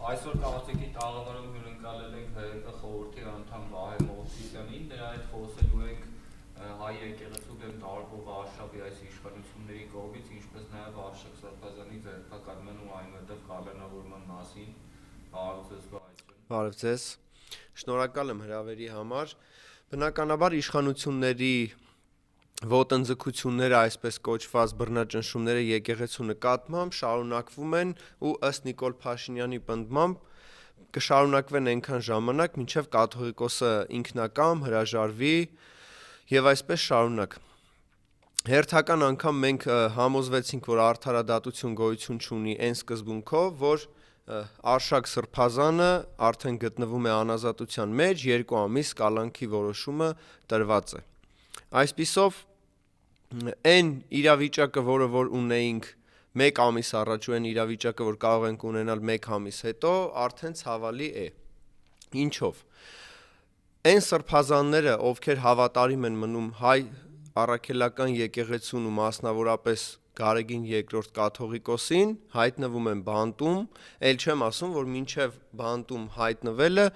Այսօր քաղաքացիի տաղավարում հյուրընկալել ենք ՀՀԿ խորհրդի անդամ Վահե Մովսիսյանին, նրա հետ խոսելու ենք հայ եկեղեցու դեմ տարվող Արշավի այս իշխանությունների կողմից, ինչպես նաև Արշակ Սրբազանի ձերբակալման ու այնուհետև կալանավորման մասին։ Բարև ձեզ, Վահե։ Բարև ձեզ։ Շնորհակալ եմ հրավերի համար։ Բնականաբար իշխանությունների ոտնձգությունները, այսպես կոչված բռնաճնշումները եկեղեցու նկատմամբ շարունակվում են ու ըստ Նիկոլ Փաշինյանի պնդմամբ կշարունակվեն այնքան ժամանակ, մինչև կաթողիկոսը ինքնակամ հրաժարվի եւ այսպես շարունակ։ Հերթական անգամ մենք համոզվեցինք, որ արդարադատություն գոյություն չունի այն սկզբունքով, որ Արշակ Սրբազանը արդեն գտնվում է անազատության մեջ, 2 ամիս կալանքի որոշումը տրված է։ Այսպիսով այն իրավիճակը, որը որ ունեինք 1 ամիս առաջ ու այն իրավիճակը, որ կարող ենք ունենալ 1 ամիս հետո, արդեն ցավալի է։ Ինչով։ Այն սրբազանները, ովքեր հավատարիմ են մնում հայ առաքելական եկեղեցուն ու մասնավորապես Գարեգին II կաթողիկոսին, հայտնվում են բանտում, ել չեմ ասում, որ մինչև բանտում հայտնվելը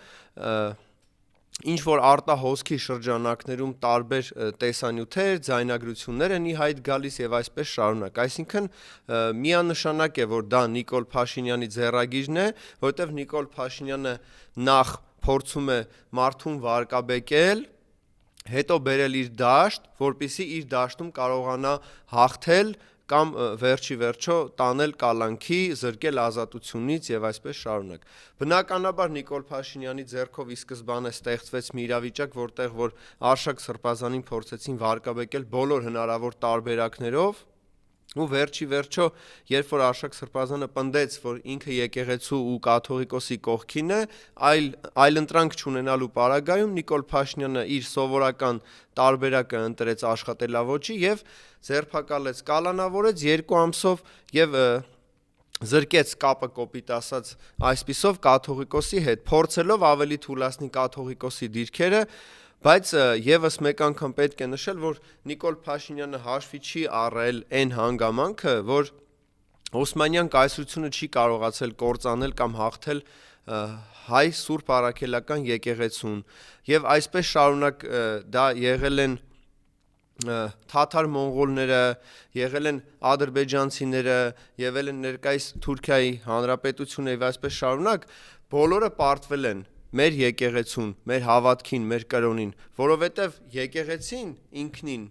ինչ որ արտահոսքի շրջանակներում տարբեր տեսանյութեր, ձայնագրություններ են ի հայտ գալիս եւ այսպես շարունակ։ Այսինքն միանշանակ է, որ դա Նիկոլ Փաշինյանի ձեռագիրն է, որովհետեւ Նիկոլ Փաշինյանը նախ փորձում է մարդուն վարկաբեկել, հետո բերել իր դաշտ, որպեսզի իր դաշտում կարողանա հաղթել կամ վերջի վերջո տանել կալանքի, զրկել ազատությունից եւ այսպես շարունակ։ Բնականաբար Նիկոլ Փաշինյանի ձեռքով ի սկզբանե ստեղծվեց մի իրավիճակ, որտեղ որ Արշակ Սրբազանին փորձեցին վարկաբեկել բոլոր հնարավոր տարբերակներով ու վերջի վերջո, երբ որ Արշակ Սրբազանը պնդեց, որ ինքը եկեղեցու ու կաթողիկոսի կողքին է, այլընտրանք չունենալու պարագայում Նիկոլ Փաշինյանը իր սովորական տարբերակը ընտրեց աշխատելավոճի եւ ձերբակալեց, կալանավորեց 2 ամսով եւ զրկեց կապը կոպիտ ասած այսպիսով կաթողիկոսի հետ, փորձելով ավելի թուլացնի կաթողիկոսի դիրքերը, բայց եւս մեկ անգամ պետք է նշել, որ Նիկոլ Փաշինյանը հաշվի չի առել այն հանգամանքը, որ Օսմանյան կայսրությունը չի կարողացել կործանել կամ հաղթել հայ Սուրբ Առաքելական եկեղեցուն եւ այսպես շարունակ դա եղել են թաթար մոնղոլները, եղել են ադրբեջանցիները, եղել են ներկայիս Թուրքիայի հանրապետությունը եւ այսպես շարունակ, բոլորը պարտվել են մեր եկեղեցուն, մեր հավատքին, մեր կրոնին, որովհետեւ եկեղեցին ինքնին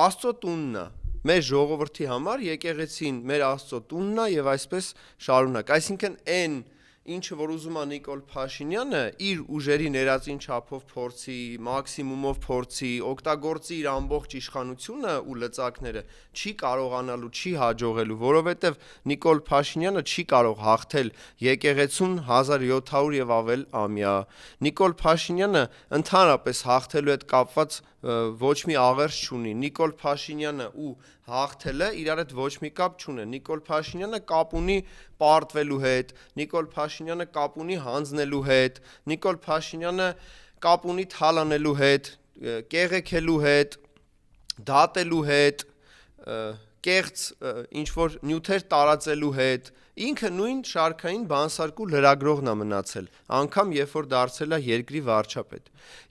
Աստծո տունն է, մեր ժողովրդի համար եկեղեցին մեր Աստծո տունն է եւ այսպես շարունակ։ Այսինքն այն ինչը որ ուզում է Նիկոլ Փաշինյանը իր ուժերի ներածին չափով փորձի, մաքսիմումով փորձի, օգտագործի իր ամբողջ իշխանությունը ու լծակները, չի կարողանալու, չի հաջողելու, որովհետև Նիկոլ Փաշինյանը չի կարող հաղթել եկեղեցուն 1700 եւ ավել ամյա։ Նիկոլ Փաշինյանը ընդհանրապես հաղթելու հետ կապված ոչ մի աղերս չունի։ Նիկոլ Փաշինյանը ու հաղթելը իրար հետ ոչ մի կապ չունեն։ Նիկոլ Փաշինյանը կապ ունի պարտվելու հետ, Նիկոլ Փաշինյանը կապ ունի հանձնելու հետ, Նիկոլ Փաշինյանը կապ ունի թալանելու հետ, կեղեքելու հետ, դատելու հետ, կեղծ ինչ որ նյութեր տարածելու հետ, ինքը նույն շարքային բանսարկու լրագրողն է մնացել, անգամ երբ որ դարձել է երկրի վարչապետ։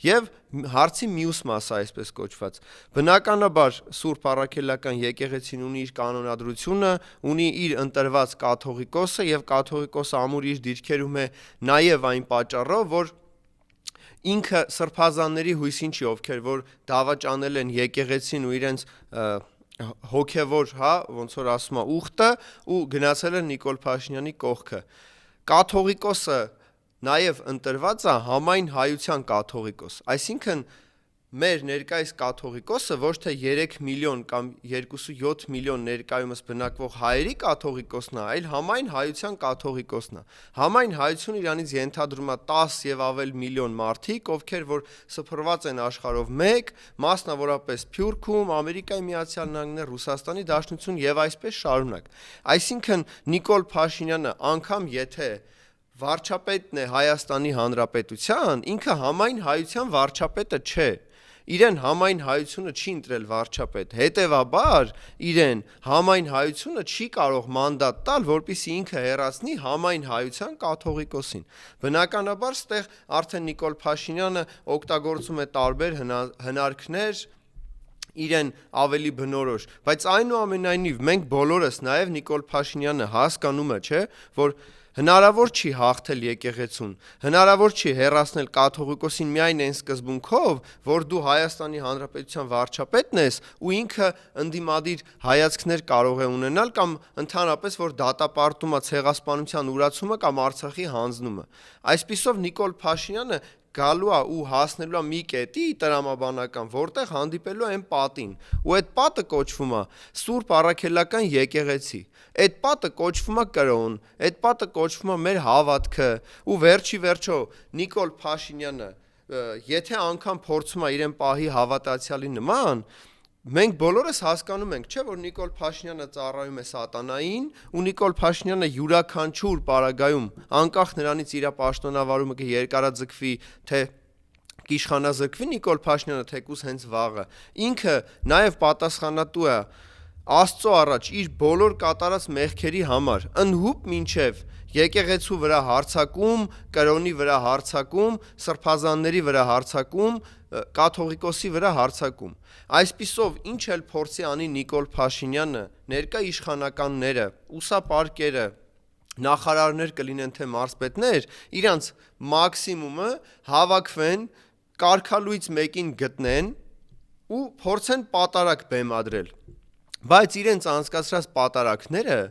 Եվ հարցի մյուս մասը այսպես կոչված, բնականաբար Սուրբ Առաքելական եկեղեցին ունի իր կանոնադրությունը, ունի իր ընտրված կաթողիկոսը եւ կաթողիկոսը ամուր իր դիրքերում է նաեւ այն պատճառով, որ ինքը սրբազանների հույսին չի, ովքեր որ դավաճանել են եկեղեցին ու իրենց հոգևոր, ոնց որ ասում է, ուխտը ու գնացել են Նիկոլ Փաշինյանի կողքը։ Կաթողիկոսը նաև ընտրված է համայն հայության կաթողիկոս, այսինքն մեր ներկայիս կաթողիկոսը ոչ թե 3 միլիոն կամ 2.7 միլիոն ներկայումս բնակվող հայերի կաթողիկոսն է, այլ համայն հայության կաթողիկոսն է։ Համայն հայությունը իրանից ենթադրում է 10 եւ ավել միլիոն մարդիկ, ովքեր որ սփռված են աշխարհով մեկ, մասնավորապես Փյուրքում, Ամերիկայի Միացյալ Նահանգներ, Ռուսաստանի Դաշնություն եւ այսպես շարունակ։ Այսինքն Նիկոլ Փաշինյանը անգամ եթե վարչապետն է Հայաստանի Հանրապետության, ինքը համայն հայության վարչապետը չէ։ իրեն համայն հայությունը չի ընտրել վարչապետ, հետևաբար իրեն համայն հայությունը չի կարող մանդատ տալ, որպեսզի ինքը հեռացնի համայն հայության կաթողիկոսին։ Բնականաբար ստեղ արդեն Նիկոլ Փաշինյանը օգտագործում է տարբեր հնարքներ իրեն ավելի բնորոշ, բայց այնուամենայնիվ մենք բոլորս, նաև Նիկոլ Փաշինյանը հասկանում է, չէ, որ հնարավոր չի հաղթել եկեղեցուն, հնարավոր չի հեռացնել կաթողիկոսին միայն այն սկզբունքով, որ դու Հայաստանի Հանրապետության վարչապետն ես ու ինքը ընդդիմադիր հայացքներ կարող է ունենալ կամ ընդհանրապես որ դատապարտումը, ցեղասպանության ուրացումը կամ Արցախի հանձնումը։ Այսպիսով Նիկոլ Փաշինյանը գալու է ու հասնելու է մի կետի տրամաբանական, որտեղ հանդիպելու է այն պատին, ու այդ պատը կոչվում է Սուրբ Առաքելական եկեղեցի, այդ պատը կոչվում է կրոն, այդ պատը կոչվում է մեր հավատքը, ու վերջի վերջո Նիկոլ Փաշինյանը, եթե անգամ փորձում է իրեն պահի հավատացյալի նման, մենք բոլորս հասկանում ենք, չէ, որ Նիկոլ Փաշինյանը ծառայում է սատանային ու Նիկոլ Փաշինյանը յուրաքանչյուր պարագայում, անկախ նրանից իր պաշտոնավարումը կերկարաձգվի, թե կիշխանազրկվի Նիկոլ Փաշինյանը թեկուզ հենց վաղը, ինքը նաև պատասխանատու է Աստծո առաջ իր բոլոր կատարած մեղքերի համար, ընդհուպ մինչև եկեղեցու վրա հարձակում, կրոնի վրա հարձակում, սրբազանների վրա հարձակում, կաթողիկոսի վրա հարձակում։ Այսպիսով, ինչ էլ փորձի անի Նիկոլ Փաշինյանը, ներկա իշխանականները, ուսապարկերը, նախարարներ կլինեն թե մարզպետներ, իրանց մաքսիմումը հավաքվեն, կարգալույծ մեկին գտնեն ու փորձեն պատարակ բեմադրել։ Բայց իրենց անցկացրած պատարակները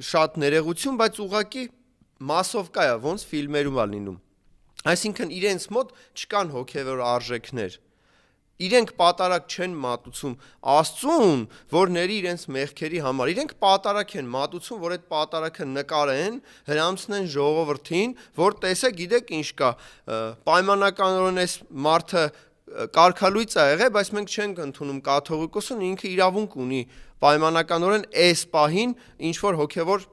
շատ ներողություն, բայց ուղղակի մասովկա է, ոնց ֆիլմերում է լինում։ Այսինքն իրենց մոտ չկան հոգևոր արժեքներ։ Իրենք պատարակ չեն մատուցում Աստծուն, որ ների իրենց մեղքերի համար։ Իրենք պատարակ են մատուցում, որ այդ պատարակը նկարեն, հրամցնեն ժողովրդին, որ տեսեք, գիտեք ինչ կա, պայմանականորեն այս մարդը կարգալույծ է եղել, բայց մենք չենք ընդունում կաթողիկոսին, ինքը իրավունք ունի պայմանականորեն այս պահին ինչ որ հոգևոր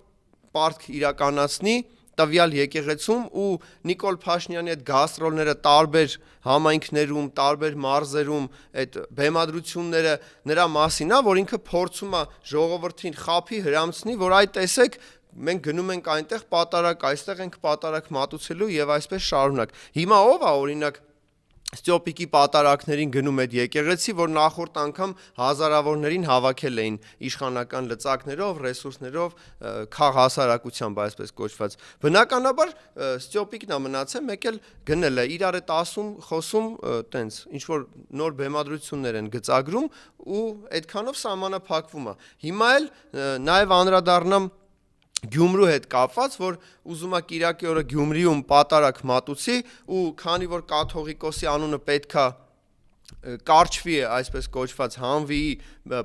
պարտք իրականացնի տվյալ եկեղեցում ու Նիկոլ Փաշինյանի այդ գաստրոլները տարբեր համայնքներում, տարբեր մարզերում, այդ բեմադրությունները նրա մասին է, որ ինքը փորձում է ժողովրդին խափի հրամցնի, որ այ տեսեք, մենք գնում ենք այնտեղ պատարակ, այստեղ ենք պատարակ մատուցելու եւ այսպես շարունակ։ Հիմա ով է օրինակ Ստյոպիկի պատարակներին գնում այդ եկեղեցի, որ նախորդ անգամ հազարավորներին հավաքել էին իշխանական լծակներով, ռեսուրսներով, քաղաքասարակությամբ այսպես կոչված։ Բնականաբար Ստյոպիկն է մնացել, մեկ էլ գնել է, իրար հետ ասում, խոսում, տենց ինչ որ նոր բեմադրություններ են գծագրում ու այդքանով սահմանափակվում է։ Հիմա էլ նաև անդրադառնամ Գյումրու հետ կապված, որ ուզում է Կիրակի օրը Գյումրիում պատարակ մատուցի ու քանի որ կաթողիկոսի անունը պետքա կարճվի, այսպես կոչված հանվի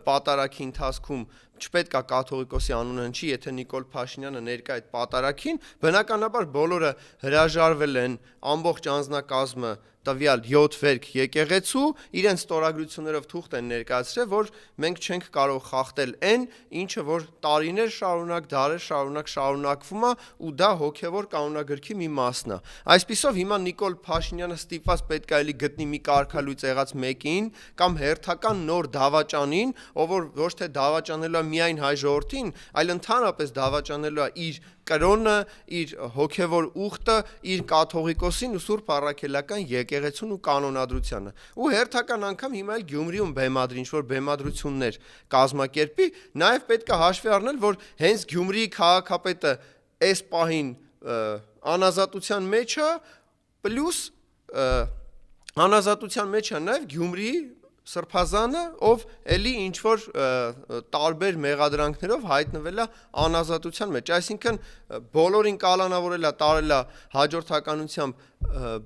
պատարակի ընթացքում չպետք է կաթողիկոսի անունը հնչի, եթե Նիկոլ Փաշինյանը ներկա այդ պատարակին, բնականաբար բոլորը հրաժարվել են, ամբողջ անձնակազմը տվյալ 7 վերք եկեղեցու իրենց ստորագրություններով թուղթ են ներկայացրել, որ մենք չենք կարող խախտել այն, ինչը որ տարիներ շարունակ, դարեր շարունակ շարունակվում է ու դա հոգևոր կանոնագրքի մի մասն է։ Այսպիսով հիմա Նիկոլ Փաշինյանը ստիպված պետք է էլի գտնի մի կարգալույծ եղած մեկին կամ հերթական նոր դավաճանին, ով որ ոչ թե դավաճանելու է միայն հայ ժողովրդին, այլ ընդհանրապես դավաճանելու է իր կրոնը, իր հոգևոր ուխտը, իր կաթողիկոսին ու Սուրբ Առաքելական եկեղեցուն ու կանոնադրությանը։ Ու հերթական անգամ հիմա էլ Գյումրիում բեմադրի ինչ-որ բեմադրություններ կազմակերպի, նաև պետք է հաշվի առնել, որ հենց Գյումրիի քաղաքապետը այս պահին անազատության մեջ է, պլյուս անազատության մեջ է նաև Գյումրիի Սրբազանը, ով էլի ինչ-որ տարբեր մեղադրանքներով հայտնվել է անազատության մեջ, այսինքն բոլորին կալանավորել է, տարել է հաջորդականությամբ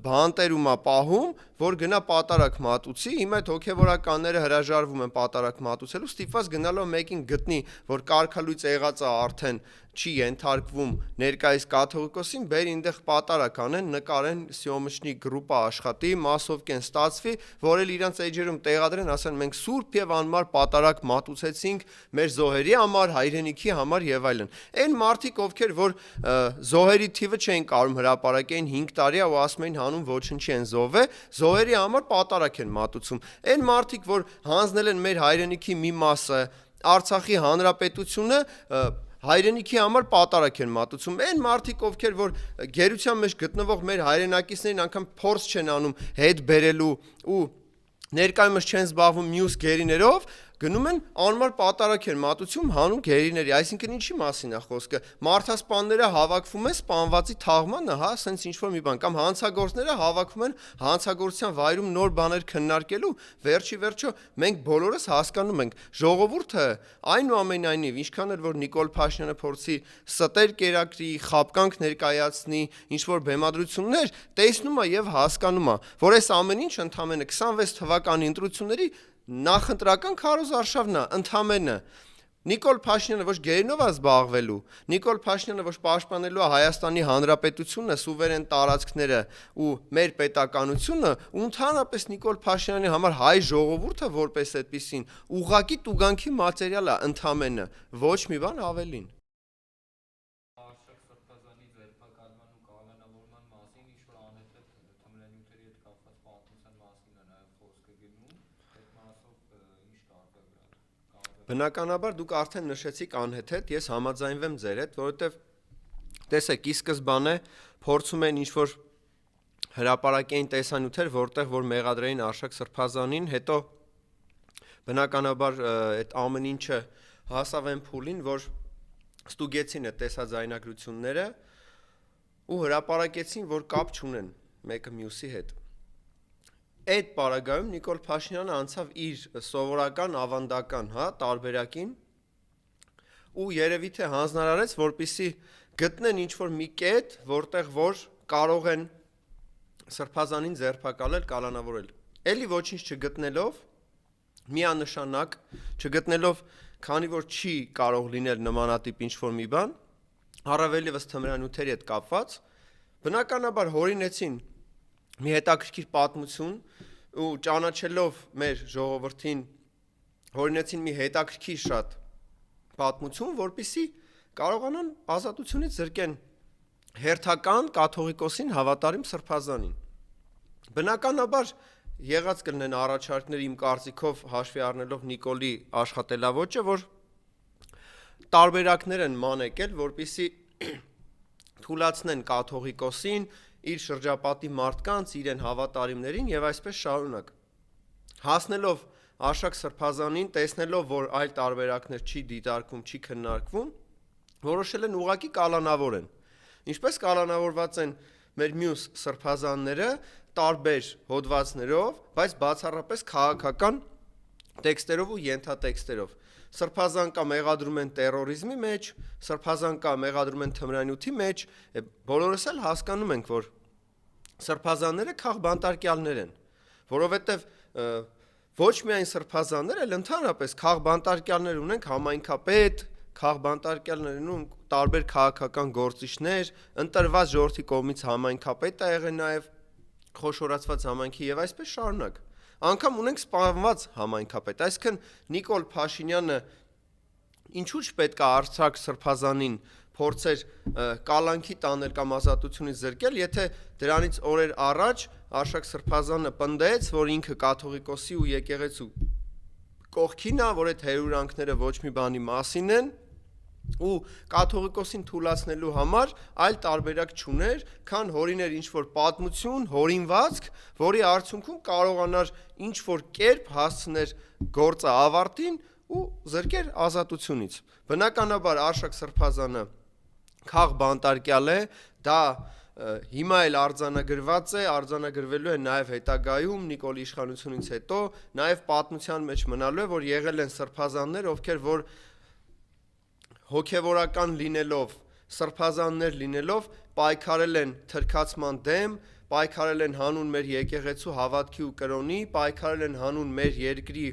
բանտերում է պահում, որ գնա պատարակ մատուցի, հիմա այդ հոգևորականները հրաժարվում են պատարակ մատուցելու, ստիպված գնալով մեկին գտնի, որ կարգալույծ եղած է արդեն չի ենթարկվում ներկայիս կաթողիկոսին, բեր ինտեղ պատարակ անեն, նկարեն, սյոմշնի գրուպը աշխատի, մասովկեն ստացվի, որ էլ իրանց էջերում տեղադրեն, ասեն մենք սուրբ եւ անմար պատարակ մատուցեցինք մեր զոհերի համար, հայրենիքի համար եւ այլն։ Այն մարդիկ, ովքեր որ զոհերի թիվը չէին կարող հրապարակեն 5 տարի ու ասում էին հանուն ոչնչի են զոհ է, զոհերի համար պատարակ են մատուցում։ Այն մարդիկ, որ հանձնել են մեր հայրենիքի մի մասը, Արցախի հանրապետությունը, հայրենիքի համար պատարակ են մատուցում։ Այն մարդիկ, ովքեր որ գերության մեջ գտնվող մեր հայրենակիցներին անգամ փորձ չեն անում հետ բերելու ու ներկայումս չեն զբաղվում մյուս գերիներով, գնում են անմար պատարակ են մատուցում հանուն գերիների, այսինքն ինչի մասին է խոսքը, մարդասպանները հավաքվում են սպանվածի թաղմանը, հա, սենց ինչ-որ մի բան, կամ հանցագործները հավաքվում են հանցագործության վայրում նոր բաներ քննարկելու, վերջի վերջո մենք բոլորս հասկանում ենք, ժողովուրդը այնուամենայնիվ, ինչքան էլ որ Նիկոլ Փաշինյանը փորձի ստեր կերակրի, խապկանք ներկայացնի, ինչ-որ բեմադրություններ, տեսնում է եւ հասկանում է, որ այս ամեն ինչ ընդամենը 26 թվականի ընտրությունների նախընտրական քարոզարշավն է, ընդամենը Նիկոլ Փաշինյանը ոչ գերինով է զբաղվելու, Նիկոլ Փաշինյանը ոչ պաշտպանելու է Հայաստանի Հանրապետությունը, սուվերեն տարածքները ու մեր պետականությունը, ու ընդհանրապես Նիկոլ Փաշինյանի համար հայ ժողովուրդը որպես այդպեսին ուղղակի տուգանքի մատերիալ է, ընդամենը, ոչ մի բան ավելին։ Արշակ Սրբազանի ձերբակալման ու կալանավորման մասին ինչ-որ անհետև թմրանյութերի հետ կապված պատմության մասին է նաև խոսքը գնում, այդ մասով ինչ կարգագրակ։ Բնականաբար դուք արդեն նշեցիք անհեթեթ, ես համաձայնվեմ ձեր հետ, որովհետև տեսեք, ի սկզբանե փորձում են ինչ-որ հրապարակային տեսանյութեր, որտեղ որ մեղադրեին Արշակ Սրբազանին, հետո բնականաբար այդ ամեն ինչը հասավ այն փուլին, որ ստուգեցին այդ տեսաձայնագրությունները ու հրապարակեցին, որ կապ չունեն մեկը մյուսի հետ։ Այդ պարագայում Նիկոլ Փաշինյանը անցավ իր սովորական ավանդական, հա, տարբերակին ու երևի թե հանձնարարեց, որպեսզի գտնեն ինչ-որ մի կետ, որտեղ որ կարող են Սրբազանին ձերբակալել, կալանավորել։ Էլի ոչինչ չգտնելով, միանշանակ չգտնելով, քանի որ չի կարող լինել նմանատիպ ինչ-որ մի բան, առավել ևս թմրանյութերի հետ կապված, բնականաբար հորինեցին մի հետաքրքիր պատմություն ու ճանաչելով մեր ժողովրդին հորինեցին մի հետաքրքիր շատ պատմություն, որպեսզի կարողանան ազատությունից զրկեն հերթական կաթողիկոսին հավատարիմ Սրբազանին։ Բնականաբար եղած կլինեն առաջարկներ իմ կարծիքով հաշվի առնելով Նիկոլի աշխատելավոճը, որ տարբերակներ են մանեկել, որպեսզի թուլացնեն կաթողիկոսին, իր շրջապատի մարդկանց, իրեն հավատարիմներին եւ այսպես շարունակ։ Հասնելով Արշակ Սրբազանին, տեսնելով, որ այլ տարբերակներ չի դիտարկվում, չի քննարկվում, որոշել են ուղղակի կալանավորեն։ Ինչպես կալանավորված են մեր մյուս սրբազանները տարբեր հոդվածներով, բայց բացառապես քաղաքական տեքստերով ու ենթատեքստերով։ Սրբազան կա մեղադրում են տերորիզմի մեջ, սրբազան կա մեղադրում են թմրանյութի մեջ, բոլորս էլ հասկանում ենք, որ սրբազանները քաղբանտարկյալներ են, որովհետև ոչ միայն սրբազաններ, այլ ընդհանրապես քաղբանտարկյալներ ունենք համայնքապետ, քաղբանտարկյալներ ունենք տարբեր քաղաքական գործիչներ, ընտրված ժողովրդի կողմից համայնքապետ է եղել նաև խոշորացված համայնքի եւ այսպես շարունակ։ Անկամ ունենք սպանված համայնքապետ, այսինքն Նիկոլ Փաշինյանը ինչու՞ չպետք է Արցախ Սրբազանին փորձեր կալանքի տանել կամ ազատությունից զրկել, եթե դրանից օրեր առաջ Արշակ Սրբազանը պնդեց, որ ինքը կաթողիկոսի ու եկեղեցու կողքին է, որ այդ հերյուրանքները ոչ մի բանի մասին են ու կաթողիկոսին թուլացնելու համար այլ տարբերակ չուներ, քան հորիներ ինչ-որ պատմություն, հորինվածք, որի արդյունքում կարողանար ինչ-որ կերպ հասցներ գործը ավարտին ու զրկեր ազատությունից։ Բնականաբար Արշակ Սրբազանը քաղբանտարկյալ է, դա հիմա էլ արձանագրված է, արձանագրվելու է նաև հետագայում Նիկոլի իշխանությունից հետո, նաև պատմության մեջ մնալու է, որ եղել են սրբազաններ, ովքեր որ հոգևորական լինելով, սրբազաններ լինելով, պայքարել են թրքացման դեմ, պայքարել են հանուն մեր եկեղեցու հավատքի ու կրոնի, պայքարել են հանուն մեր երկրի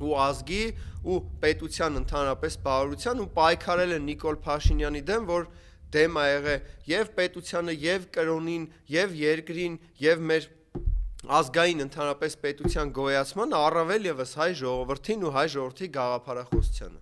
ու ազգի ու պետության ընդհանրապես բարության ու պայքարել են Նիկոլ Փաշինյանի դեմ, որ դեմ ա եղել եւ պետությանը, եւ կրոնին, եւ երկրին, եւ մեր ազգային ընդհանրապես պետության գոյացման, առավել եւս հայ ժողովրդին ու հայ ժողովրդի գաղափարախոսությանը։